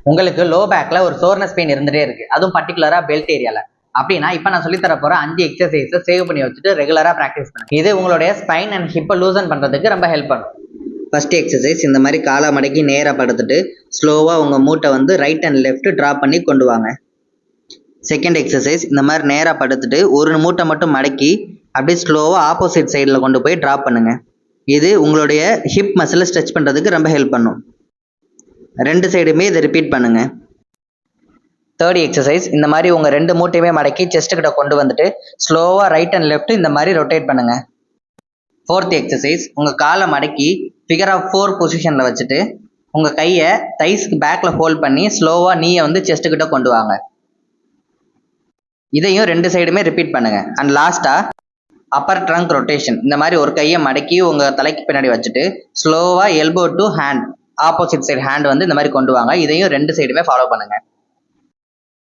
உங்களுக்கு லோ பேக்ல ஒரு சோர்னஸ் பெயின் இருந்துட்டே இருக்கு, அதுவும் பர்டிகுலரா பெல்ட் ஏரியால. அப்படின்னா இப்போ நான் சொல்லி தர போற 5 எக்ஸசைஸை சேவ் பண்ணி வச்சுட்டு ரெகுலரா ப்ராக்டிஸ் பண்ணுங்க. இது உங்களுடைய ஸ்பைன் அண்ட் ஹிப்பை லூசன் பண்றதுக்கு ரொம்ப ஹெல்ப் பண்ணும். ஃபர்ஸ்ட் எக்ஸசைஸ், இந்த மாதிரி காலை மடக்கி நேராக படுத்துட்டு ஸ்லோவாக உங்கள் மூட்டை வந்து ரைட் அண்ட் லெஃப்ட் ட்ராப் பண்ணி கொண்டு வாங்க. செகண்ட் எக்ஸசைஸ், இந்த மாதிரி நேராக படுத்துட்டு ஒரு மூட்டை மட்டும் மடக்கி அப்படியே ஸ்லோவாக ஆப்போசிட் சைடில் கொண்டு போய் ட்ராப் பண்ணுங்க. இது உங்களுடைய ஹிப் மசிலை ஸ்ட்ரெச் பண்ணுறதுக்கு ரொம்ப ஹெல்ப் பண்ணும். 2 சைடுமே இதை ரிப்பீட் பண்ணுங்க. தேர்ட் எக்ஸசைஸ், இந்த மாதிரி உங்கள் 2 மூட்டையுமே மடக்கி செஸ்ட் கிட்ட கொண்டு வந்துட்டு ஸ்லோவாக ரைட் அண்ட் லெஃப்ட் இந்த மாதிரி ரொட்டேட் பண்ணுங்க. ஃபோர்த் எக்ஸசைஸ், உங்கள் காலை மடக்கி ஃபிகர் ஆஃப் 4 பொசிஷனில் வச்சுட்டு உங்கள் கையை தைஸ்க்கு பேக்கில் ஹோல்ட் பண்ணி ஸ்லோவாக நீயை வந்து செஸ்ட் கிட்ட கொண்டு வாங்க. இதையும் 2 சைடுமே ரிப்பீட் பண்ணுங்க. அண்ட் லாஸ்ட்டாக அப்பர் ட்ரங்க் ரொட்டேஷன், இந்த மாதிரி ஒரு கையை மடக்கி உங்கள் தலைக்கு பின்னாடி வச்சுட்டு ஸ்லோவாக elbow to hand, opposite side hand வந்து இந்த மாதிரி கொண்டு வாங்க. இதையும் 2 சைடுமே ஃபாலோ பண்ணுங்க.